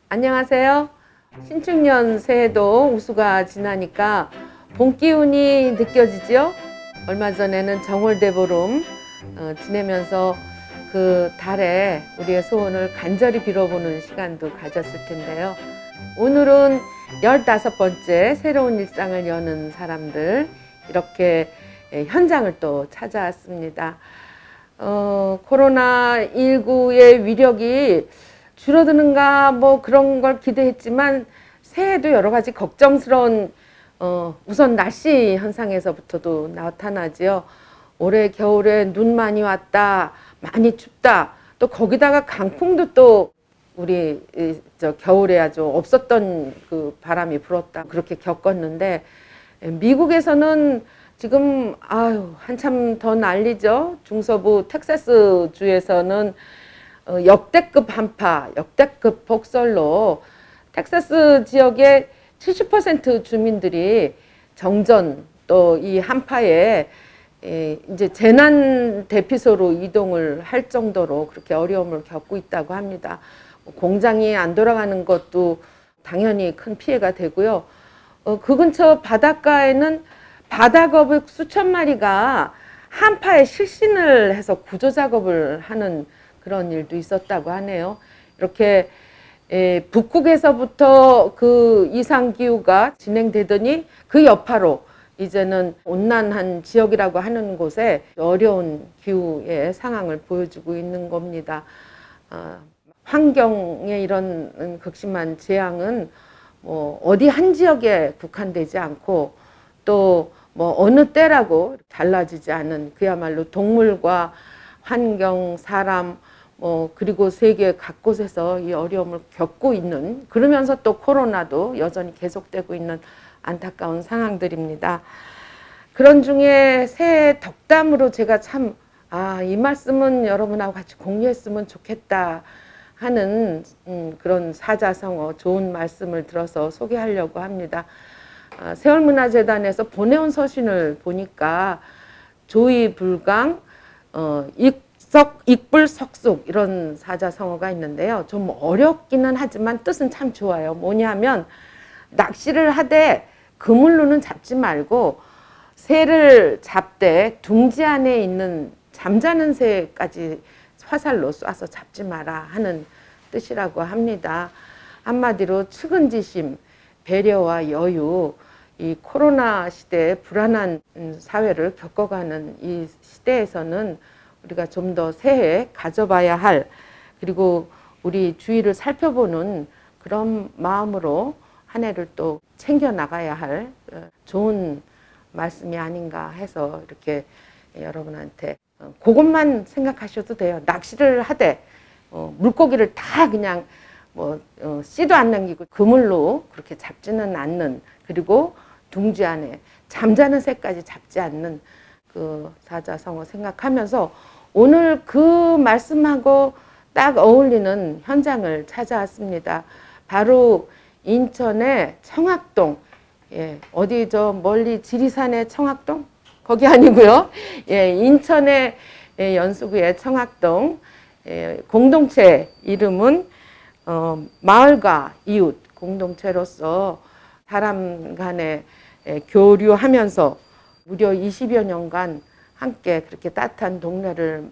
안녕하세요. 신축년 새해도 우수가 지나니까 봄 기운이 느껴지죠? 얼마 전에는 정월대보름 지내면서 그 달에 우리의 소원을 간절히 빌어보는 시간도 가졌을 텐데요. 오늘은 15번째 새로운 일상을 여는 사람들, 이렇게 현장을 또 찾아왔습니다. 코로나19의 위력이 줄어드는가 뭐 그런 걸 기대했지만 새해에도 여러 가지 걱정스러운 우선 날씨 현상에서부터도 나타나지요. 올해 겨울에 눈 많이 왔다, 많이 춥다, 또 거기다가 강풍도 또 우리 겨울에 아주 없었던 그 바람이 불었다, 그렇게 겪었는데 미국에서는 지금 한참 더 난리죠. 중서부 텍사스 주에서는 역대급 한파, 역대급 폭설로 텍사스 지역의 70% 주민들이 정전 또 이 한파에 이제 재난 대피소로 이동을 할 정도로 그렇게 어려움을 겪고 있다고 합니다. 공장이 안 돌아가는 것도 당연히 큰 피해가 되고요. 그 근처 바닷가에는 바다거북 수천 마리가 한파에 실신을 해서 구조 작업을 하는 그런 일도 있었다고 하네요. 이렇게 북극에서부터 그 이상기후가 진행되더니 그 여파로 이제는 온난한 지역이라고 하는 곳에 어려운 기후의 상황을 보여주고 있는 겁니다. 환경의 이런 극심한 재앙은 뭐 어디 한 지역에 국한되지 않고 또 뭐 어느 때라고 달라지지 않은, 그야말로 동물과 환경, 사람, 그리고 세계 각곳에서 이 어려움을 겪고 있는, 그러면서 또 코로나도 여전히 계속되고 있는 안타까운 상황들입니다. 그런 중에 새해 덕담으로 제가 참, 이 말씀은 여러분하고 같이 공유했으면 좋겠다 하는 그런 사자성어, 좋은 말씀을 들어서 소개하려고 합니다. 세월문화재단에서 보내온 서신을 보니까 조의불강, 익불석숙 이런 사자성어가 있는데요. 좀 어렵기는 하지만 뜻은 참 좋아요. 뭐냐면 낚시를 하되 그물로는 잡지 말고 새를 잡되 둥지 안에 있는 잠자는 새까지 화살로 쏴서 잡지 마라 하는 뜻이라고 합니다. 한마디로 측은지심, 배려와 여유, 이 코로나 시대에 불안한 사회를 겪어가는 이 시대에서는 우리가 좀 더 새해 가져봐야 할, 그리고 우리 주위를 살펴보는 그런 마음으로 한 해를 또 챙겨나가야 할 좋은 말씀이 아닌가 해서 이렇게 여러분한테 그것만 생각하셔도 돼요. 낚시를 하되 물고기를 다 그냥 씨도 안 남기고 그물로 그렇게 잡지는 않는, 그리고 둥지 안에 잠자는 새까지 잡지 않는 그 사자성어 생각하면서 오늘 그 말씀하고 딱 어울리는 현장을 찾아왔습니다. 바로 인천의 청학동, 어디 저 멀리 지리산의 청학동? 거기 아니고요. 인천의 연수구의 청학동, 공동체 이름은 마을과 이웃 공동체로서 사람 간에 교류하면서 무려 20여 년간 함께 그렇게 따뜻한 동네를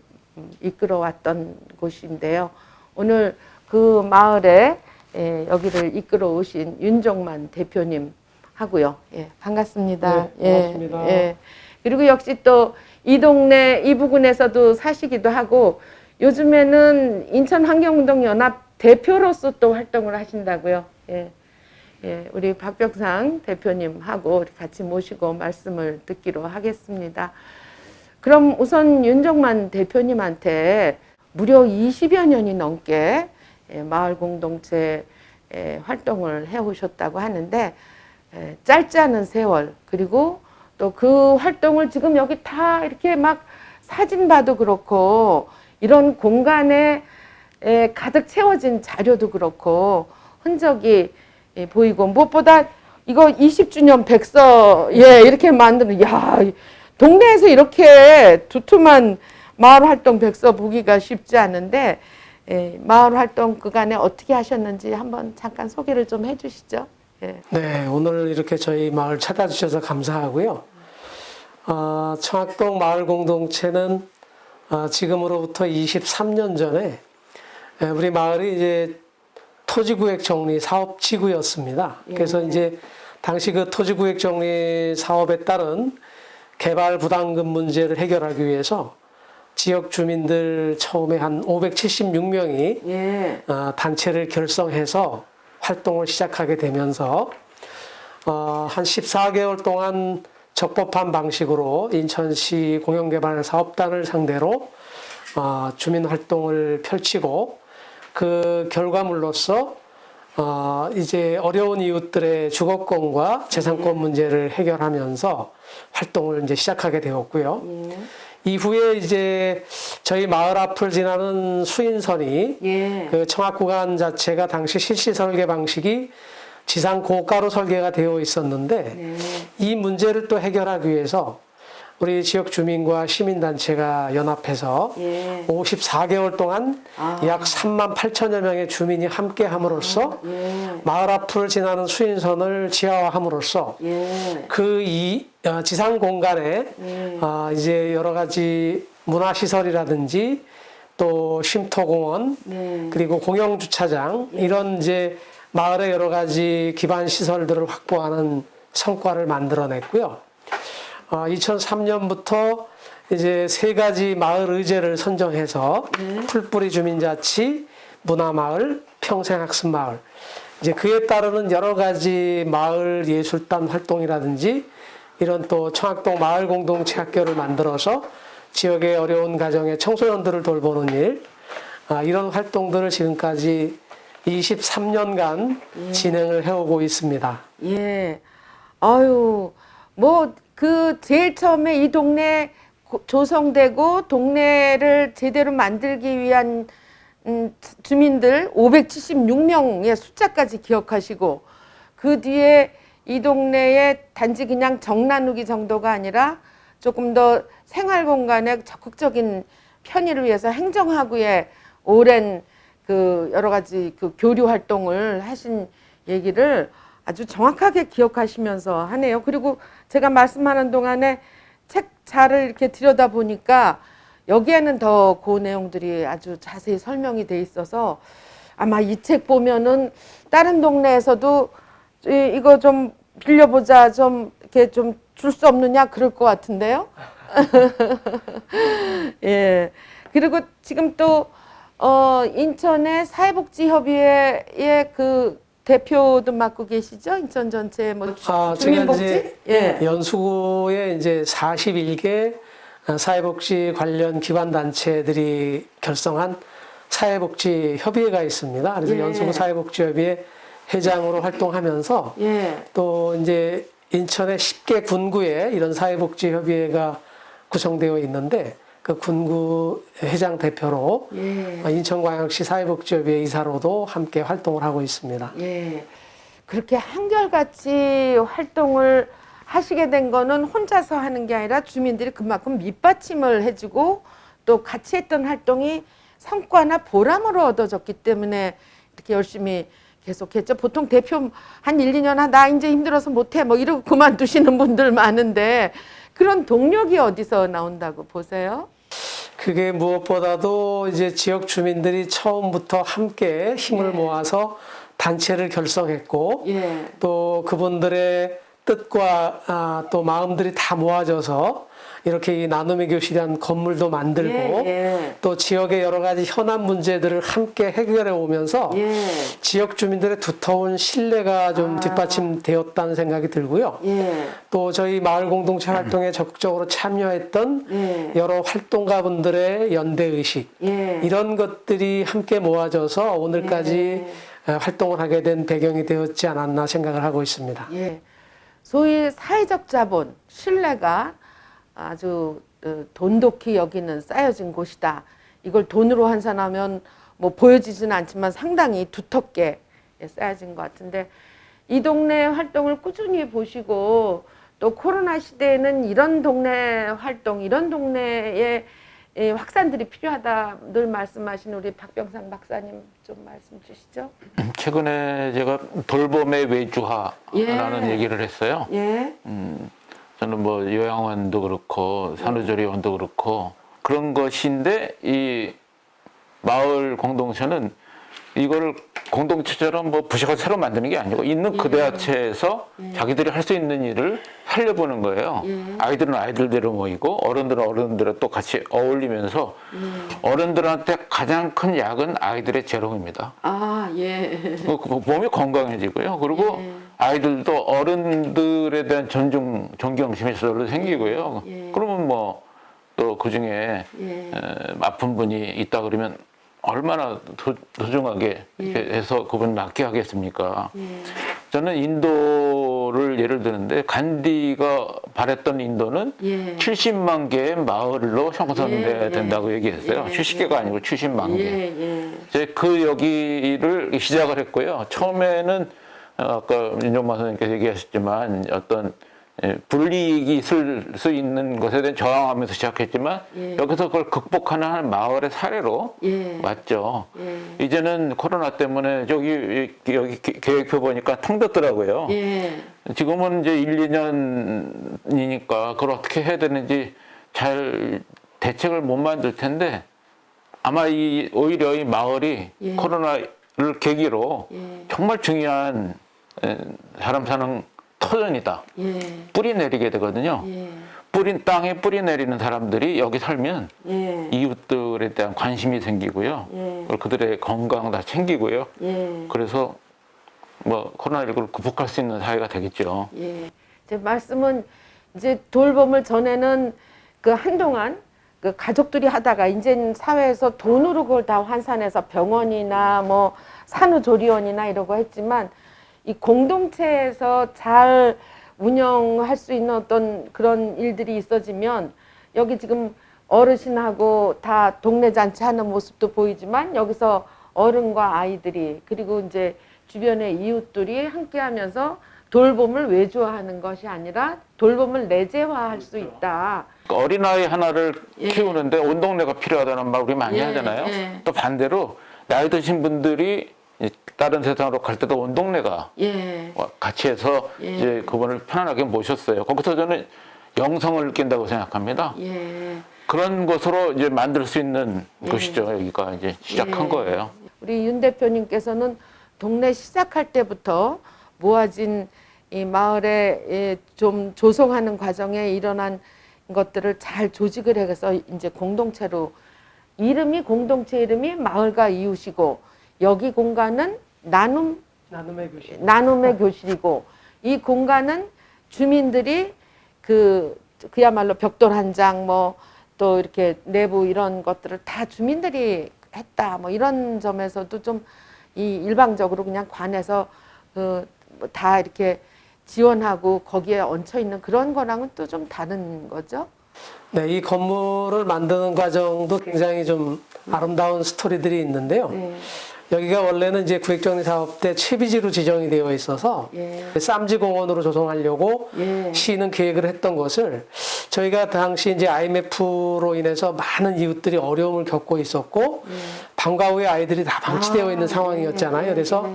이끌어왔던 곳인데요. 오늘 그 마을에 여기를 이끌어 오신 윤종만 대표님 하고요. 반갑습니다. 네, 반갑습니다. 그리고 역시 또 이 동네 이 부근에서도 사시기도 하고 요즘에는 인천환경운동연합 대표로서 또 활동을 하신다고요. 우리 박병상 대표님하고 같이 모시고 말씀을 듣기로 하겠습니다. 그럼 우선 윤종만 대표님한테 무려 20여 년이 넘게 마을 공동체 활동을 해오셨다고 하는데, 짧지 않은 세월, 그리고 또 그 활동을 지금 여기 다 이렇게 막 사진 봐도 그렇고 이런 공간에 가득 채워진 자료도 그렇고 흔적이 보이고, 무엇보다 이거 20주년 백서 이렇게 만드는, 동네에서 이렇게 두툼한 마을 활동 백서 보기가 쉽지 않은데 예, 마을 활동 그간에 어떻게 하셨는지 한번 잠깐 소개를 좀 해주시죠. 예. 네, 오늘 이렇게 저희 마을 찾아주셔서 감사하고요. 청학동 마을 공동체는 지금으로부터 23년 전에 우리 마을이 이제 토지구획 정리 사업지구였습니다. 그래서 이제 당시 그 토지구획 정리 사업에 따른 개발 부담금 문제를 해결하기 위해서 지역 주민들 처음에 한 576명이 단체를 결성해서 활동을 시작하게 되면서 한 14개월 동안 적법한 방식으로 인천시 공영개발사업단을 상대로 주민 활동을 펼치고 그 결과물로서 이제 어려운 이웃들의 주거권과 재산권 문제를 해결하면서 활동을 이제 시작하게 되었고요. 이후에 이제 저희 마을 앞을 지나는 수인선이 그 청학 구간 자체가 당시 실시 설계 방식이 지상 고가로 설계가 되어 있었는데 이 문제를 또 해결하기 위해서 우리 지역 주민과 시민단체가 연합해서 54개월 동안 약 3만 8천여 명의 주민이 함께 함으로써 마을 앞을 지나는 수인선을 지하화함으로써 그 지상 공간에 이제 여러 가지 문화시설이라든지 또 쉼터공원 그리고 공영주차장 이런 이제 마을의 여러 가지 기반 시설들을 확보하는 성과를 만들어냈고요. 2003년부터 이제 3가지 마을 의제를 선정해서 풀뿌리 주민자치, 문화마을, 평생학습마을 이제 그에 따르는 여러 가지 마을 예술단 활동이라든지 이런 또 청학동 마을 공동체 학교를 만들어서 지역의 어려운 가정의 청소년들을 돌보는 일 이런 활동들을 지금까지 23년간 진행을 해오고 있습니다. 예. 아유, 뭐 그 제일 처음에 이 동네 조성되고 동네를 제대로 만들기 위한 주민들 576명의 숫자까지 기억하시고 그 뒤에 이 동네에 단지 그냥 정나누기 정도가 아니라 조금 더 생활 공간의 적극적인 편의를 위해서 행정하고의 오랜 그 여러 가지 그 교류 활동을 하신 얘기를 아주 정확하게 기억하시면서 하네요. 그리고 제가 말씀하는 동안에 책자를 이렇게 들여다 보니까 여기에는 더 그 내용들이 아주 자세히 설명이 돼 있어서 아마 이 책 보면은 다른 동네에서도 이거 좀 빌려보자 좀 이렇게 좀 줄 수 없느냐 그럴 것 같은데요. 예. 그리고 지금 또 인천의 사회복지협의회의 그 대표도 맡고 계시죠? 인천 전체 뭐 주민복지? 제가 이제 연수구에 이제 41개 사회복지 관련 기관 단체들이 결성한 사회복지협의회가 있습니다. 그래서 연수구 사회복지협의회 회장으로 활동하면서 또 이제 인천의 10개 군구에 이런 사회복지협의회가 구성되어 있는데 그 군구 회장 대표로 인천광역시 사회복지협의회 이사로도 함께 활동을 하고 있습니다. 그렇게 한결같이 활동을 하시게 된 거는 혼자서 하는 게 아니라 주민들이 그만큼 밑받침을 해주고 또 같이 했던 활동이 성과나 보람으로 얻어졌기 때문에 이렇게 열심히 계속했죠. 보통 대표 한 1, 2년 나 이제 힘들어서 못해 뭐 이러고 그만두시는 분들 많은데 그런 동력이 어디서 나온다고 보세요? 그게 무엇보다도 이제 지역 주민들이 처음부터 함께 힘을 모아서 단체를 결성했고 또 그분들의 뜻과 또 마음들이 다 모아져서 이렇게 이 나눔의 교실이란 건물도 만들고 또 지역의 여러 가지 현안 문제들을 함께 해결해 오면서 지역 주민들의 두터운 신뢰가 좀 뒷받침되었다는 생각이 들고요. 또 저희 마을 공동체 활동에 적극적으로 참여했던 여러 활동가분들의 연대의식 이런 것들이 함께 모아져서 오늘까지 활동을 하게 된 배경이 되었지 않았나 생각을 하고 있습니다. 소위 사회적 자본, 신뢰가 아주 돈독히 여기는 쌓여진 곳이다. 이걸 돈으로 환산하면 뭐 보여지지는 않지만 상당히 두텁게 쌓여진 것 같은데 이 동네 활동을 꾸준히 보시고 또 코로나 시대에는 이런 동네 활동, 이런 동네에 확산들이 필요하다 늘 말씀하신 우리 박병상 박사님 좀 말씀 주시죠. 최근에 제가 돌봄의 외주화라는 얘기를 했어요. 저는 뭐 요양원도 그렇고 산후조리원도 그렇고 그런 것인데 이 마을 공동체는 이거를 공동체처럼 뭐 부식을 새로 만드는 게 아니고 있는 그 대화체에서 자기들이 할 수 있는 일을 살려보는 거예요. 아이들은 아이들대로 모이고 어른들은 어른들과 또 같이 어울리면서 어른들한테 가장 큰 약은 아이들의 재롱입니다. 몸이 건강해지고요. 그리고 아이들도 어른들에 대한 존경심이 저절로 생기고요. 그러면 뭐 또 그 중에 아픈 분이 있다 그러면 얼마나 소중하게 해서 그분 낫게 하겠습니까? 저는 인도를 예를 드는데 간디가 바랬던 인도는 70만 개의 마을로 형성돼야 된다고 얘기했어요. 70개가 아니고 70만 개. 제가 그 여기를 시작을 했고요. 처음에는 아까 윤종만 선생님께서 얘기하셨지만 어떤 불이익이 있을 수 있는 것에 대한 저항하면서 시작했지만 여기서 그걸 극복하는 한 마을의 사례로 왔죠. 이제는 코로나 때문에 여기 계획표 보니까 통됐더라고요. 지금은 이제 1, 2년이니까 그걸 어떻게 해야 되는지 잘 대책을 못 만들 텐데 아마 오히려 이 마을이 코로나를 계기로 정말 중요한 사람 사는 터전이다. 뿌리 내리게 되거든요. 땅에 뿌리 내리는 사람들이 여기 살면 이웃들에 대한 관심이 생기고요. 그리고 그들의 건강 다 챙기고요. 그래서 뭐 코로나19를 극복할 수 있는 사회가 되겠죠. 제 말씀은 이제 돌봄을 전에는 그 한동안 그 가족들이 하다가 이제는 사회에서 돈으로 그걸 다 환산해서 병원이나 뭐 산후조리원이나 이러고 했지만 이 공동체에서 잘 운영할 수 있는 어떤 그런 일들이 있어지면 여기 지금 어르신하고 다 동네 잔치 하는 모습도 보이지만 여기서 어른과 아이들이 그리고 이제 주변의 이웃들이 함께 하면서 돌봄을 외주화하는 것이 아니라 돌봄을 내재화할 수 있다. 어린아이 하나를 키우는데 온 동네가 필요하다는 말 우리 많이 하잖아요. 또 반대로 나이 드신 분들이 다른 세상으로 갈 때도 온 동네가 같이 해서 이제 그분을 편안하게 모셨어요. 거기서 저는 영성을 느낀다고 생각합니다. 그런 것으로 이제 만들 수 있는 곳이죠. 여기가 이제 시작한 거예요. 우리 윤 대표님께서는 동네 시작할 때부터 모아진 이 마을에 좀 조성하는 과정에 일어난 것들을 잘 조직을 해서 이제 공동체로 공동체 이름이 마을과 이웃이고 여기 공간은 나눔의 교실이고 이 공간은 주민들이 그야말로 벽돌 한 장 뭐 또 이렇게 내부 이런 것들을 다 주민들이 했다 뭐 이런 점에서도 좀 이 일방적으로 그냥 관에서 다 이렇게 지원하고 거기에 얹혀 있는 그런 거랑은 또 좀 다른 거죠. 네, 이 건물을 만드는 과정도 굉장히 좀 아름다운 스토리들이 있는데요. 여기가 원래는 이제 구획정리사업 때 채비지로 지정이 되어 있어서 쌈지공원으로 조성하려고 시는 계획을 했던 것을 저희가 당시 이제 IMF로 인해서 많은 이웃들이 어려움을 겪고 있었고 방과 후에 아이들이 다 방치되어 있는 상황이었잖아요. 그래서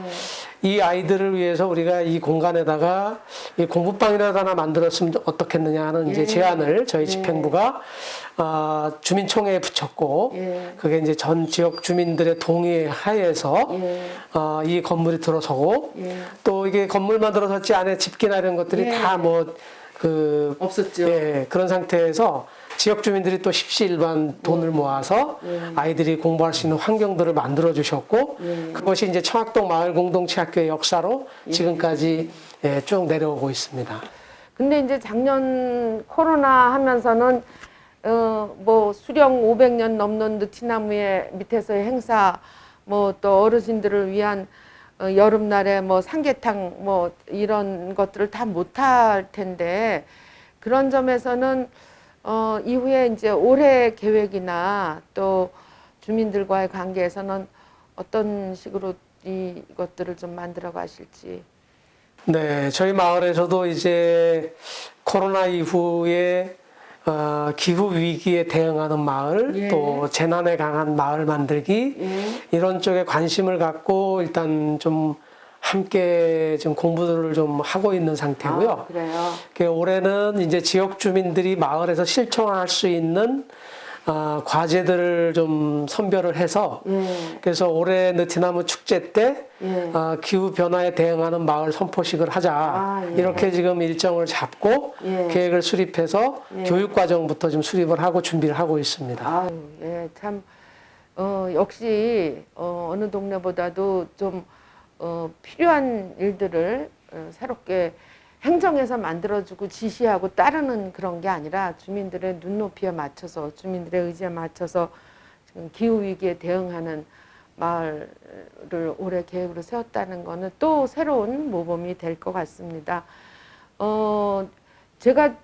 이 아이들을 위해서 우리가 이 공간에다가 이 공부방이라도 하나 만들었으면 어떻겠느냐 하는 이제 제안을 저희 집행부가 주민총회에 붙였고 그게 이제 전 지역 주민들의 동의 하에서 이 건물이 들어서고 또 이게 건물만 들어섰지 안에 집기나 이런 것들이 다 뭐 없었죠. 그런 상태에서 지역 주민들이 또 십시일반 돈을 모아서 아이들이 공부할 수 있는 환경들을 만들어 주셨고 그것이 이제 청학동 마을 공동체 학교의 역사로 지금까지 쭉 내려오고 있습니다. 근데 이제 작년 코로나 하면서는 뭐 수령 500년 넘는 느티나무의 밑에서의 행사 뭐 또 어르신들을 위한 여름날에 뭐 삼계탕 뭐 이런 것들을 다 못할 텐데 그런 점에서는 이후에 이제 올해 계획이나 또 주민들과의 관계에서는 어떤 식으로 이것들을 좀 만들어 가실지. 네, 저희 마을에서도 이제 코로나 이후에 기후 위기에 대응하는 마을, 또 재난에 강한 마을 만들기 이런 쪽에 관심을 갖고 일단 좀 함께 좀 공부를 좀 하고 있는 상태고요. 그래요? 올해는 이제 지역 주민들이 마을에서 실천할 수 있는 과제들을 좀 선별을 해서 그래서 올해 느티나무 축제 때 기후 변화에 대응하는 마을 선포식을 하자 이렇게 지금 일정을 잡고 계획을 수립해서 교육 과정부터 좀 수립을 하고 준비를 하고 있습니다. 참 역시 어느 동네보다도 좀 필요한 일들을 새롭게 행정에서 만들어주고 지시하고 따르는 그런 게 아니라 주민들의 눈높이에 맞춰서 주민들의 의지에 맞춰서 지금 기후위기에 대응하는 마을을 올해 계획으로 세웠다는 거는 또 새로운 모범이 될 것 같습니다. 제가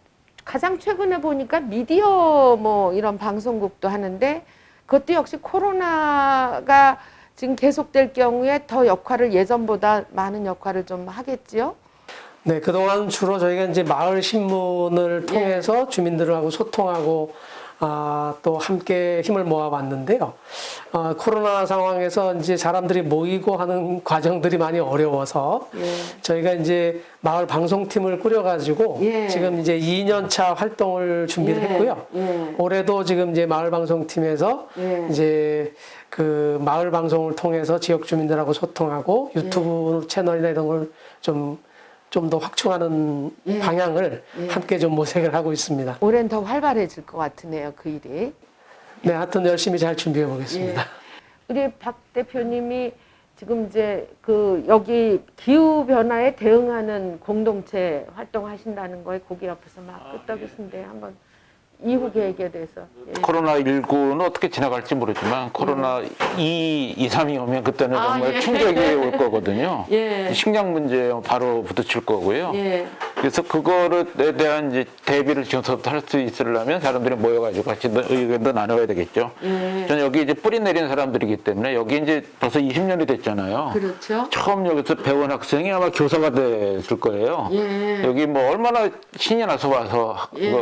가장 최근에 보니까 미디어 뭐 이런 방송국도 하는데 그것도 역시 코로나가 지금 계속될 경우에 더 역할을 예전보다 많은 역할을 좀 하겠지요? 네, 그동안 주로 저희가 이제 마을 신문을 통해서 주민들하고 소통하고 또 함께 힘을 모아봤는데요. 코로나 상황에서 이제 사람들이 모이고 하는 과정들이 많이 어려워서 저희가 이제 마을 방송팀을 꾸려가지고 지금 이제 2년차 활동을 준비를 했고요. 올해도 지금 이제 마을 방송팀에서 이제 그 마을 방송을 통해서 지역 주민들하고 소통하고 유튜브 채널이나 이런 걸 좀 더 확충하는 방향을 함께 좀 모색을 하고 있습니다. 올해는 더 활발해질 것 같으네요, 그 일이. 네, 하여튼 열심히 잘 준비해 보겠습니다. 우리 박 대표님이 지금 이제 그 여기 기후 변화에 대응하는 공동체 활동하신다는 거에 거기 옆에서 막 끄떡이신데 한번 이후 계획에 대해서. 코로나19는 어떻게 지나갈지 모르지만 코로나 2, 3이 오면 그때는 정말 충격이 올 거거든요. 식량 문제에 바로 부딪힐 거고요. 그래서 그거에 대한 이제 대비를 지금부터 할 수 있으려면 사람들이 모여가지고 같이 의견도 나눠야 되겠죠. 저는 여기 이제 뿌리 내린 사람들이기 때문에 여기 이제 벌써 20년이 됐잖아요. 그렇죠. 처음 여기서 배운 학생이 아마 교사가 됐을 거예요. 여기 뭐 얼마나 신이 나서 와서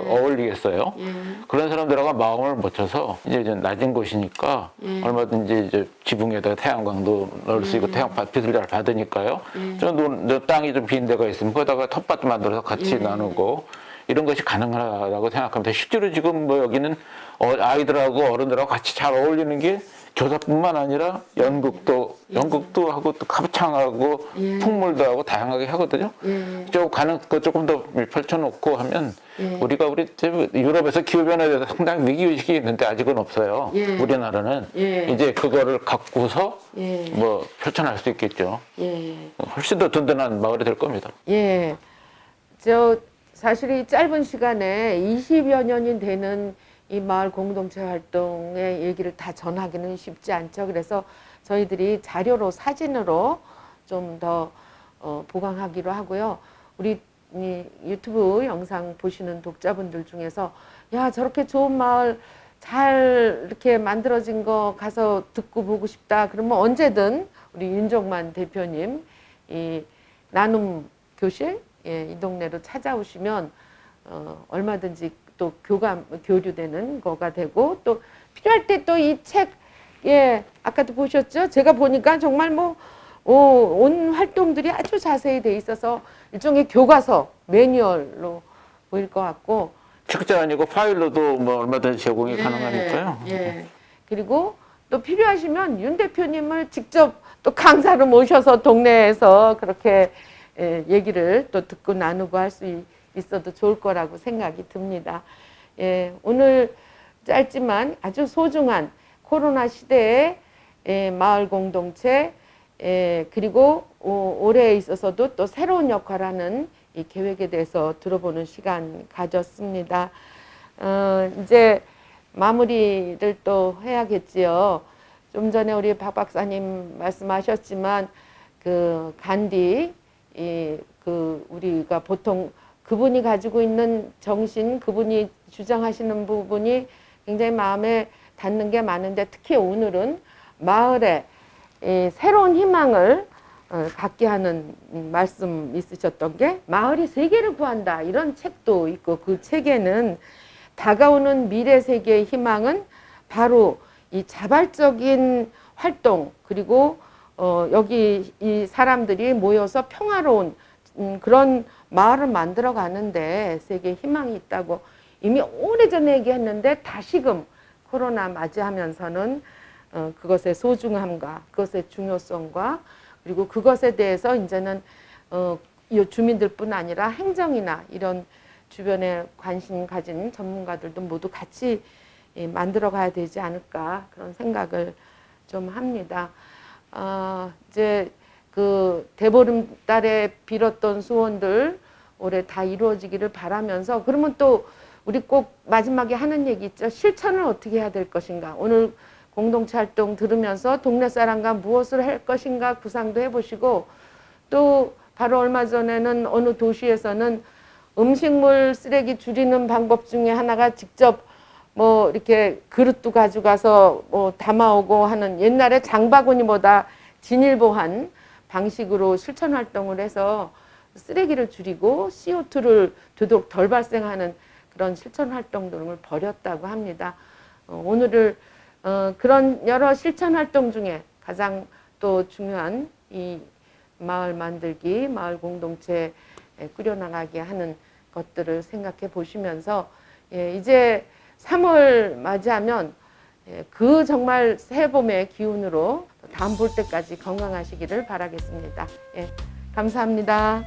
어울리겠어요. 그런 사람들하고 마음을 맞춰서 이제 낮은 곳이니까 얼마든지 이제 지붕에다가 태양광도 넣을 수 있고 태양빛을 잘 받으니까요. 저 땅이 좀 빈 데가 있으면 거기다가 텃밭 만들어서 같이 나누고 이런 것이 가능하다고 생각합니다. 실제로 지금 뭐 여기는 아이들하고 어른들하고 같이 잘 어울리는 게 교사뿐만 아니라 연극도 하고 또 합창하고 풍물도 하고 다양하게 하거든요. 조금 더 펼쳐놓고 하면 우리 유럽에서 기후변화에 대해서 상당히 위기의식이 있는데 아직은 없어요. 우리나라는 이제 그거를 갖고서 뭐 펼쳐날 수 있겠죠. 훨씬 더 든든한 마을이 될 겁니다. 사실 이 짧은 시간에 20여 년이 되는 이 마을 공동체 활동의 얘기를 다 전하기는 쉽지 않죠. 그래서 저희들이 자료로 사진으로 좀 더 보강하기로 하고요. 우리 유튜브 영상 보시는 독자분들 중에서 야 저렇게 좋은 마을 잘 이렇게 만들어진 거 가서 듣고 보고 싶다. 그러면 언제든 우리 윤종만 대표님 이 나눔 교실 이 동네로 찾아오시면 얼마든지 또 교류되는 거가 되고 또 필요할 때 또 이 책 아까도 보셨죠? 제가 보니까 정말 온 활동들이 아주 자세히 돼 있어서 일종의 교과서 매뉴얼로 보일 것 같고 책자 아니고 파일로도 뭐 얼마든지 제공이 가능하니까요. 그리고 또 필요하시면 윤 대표님을 직접 또 강사로 모셔서 동네에서 그렇게 얘기를 또 듣고 나누고 할 수 있어도 좋을 거라고 생각이 듭니다. 오늘 짧지만 아주 소중한 코로나 시대의 마을 공동체 그리고 올해에 있어서도 또 새로운 역할을 하는 이 계획에 대해서 들어보는 시간 가졌습니다. 이제 마무리를 또 해야겠지요. 좀 전에 우리 박 박사님 말씀하셨지만 그 간디 우리가 보통 그분이 가지고 있는 정신, 그분이 주장하시는 부분이 굉장히 마음에 닿는 게 많은데 특히 오늘은 마을에 새로운 희망을 갖게 하는 말씀 있으셨던 게 마을이 세계를 구한다 이런 책도 있고 그 책에는 다가오는 미래 세계의 희망은 바로 이 자발적인 활동, 그리고 여기 이 사람들이 모여서 평화로운 그런 마을을 만들어 가는데 세계에 희망이 있다고 이미 오래전에 얘기했는데 다시금 코로나 맞이하면서는 그것의 소중함과 그것의 중요성과 그리고 그것에 대해서 이제는 이 주민들뿐 아니라 행정이나 이런 주변에 관심 가진 전문가들도 모두 같이 만들어 가야 되지 않을까 그런 생각을 좀 합니다. 이제 그 대보름달에 빌었던 소원들 올해 다 이루어지기를 바라면서, 그러면 또 우리 꼭 마지막에 하는 얘기 있죠. 실천을 어떻게 해야 될 것인가. 오늘 공동체 활동 들으면서 동네 사람과 무엇을 할 것인가 구상도 해보시고, 또 바로 얼마 전에는 어느 도시에서는 음식물 쓰레기 줄이는 방법 중에 하나가 직접 뭐 이렇게 그릇도 가져가서 뭐 담아오고 하는, 옛날에 장바구니보다 진일보한 방식으로 실천 활동을 해서 쓰레기를 줄이고 CO2를 되도록 덜 발생하는 그런 실천 활동 등을 벌였다고 합니다. 오늘을 그런 여러 실천 활동 중에 가장 또 중요한 이 마을 만들기, 마을 공동체 꾸려나가게 하는 것들을 생각해 보시면서, 이제 3월 맞이하면 그 정말 새봄의 기운으로 다음 볼 때까지 건강하시기를 바라겠습니다. 감사합니다.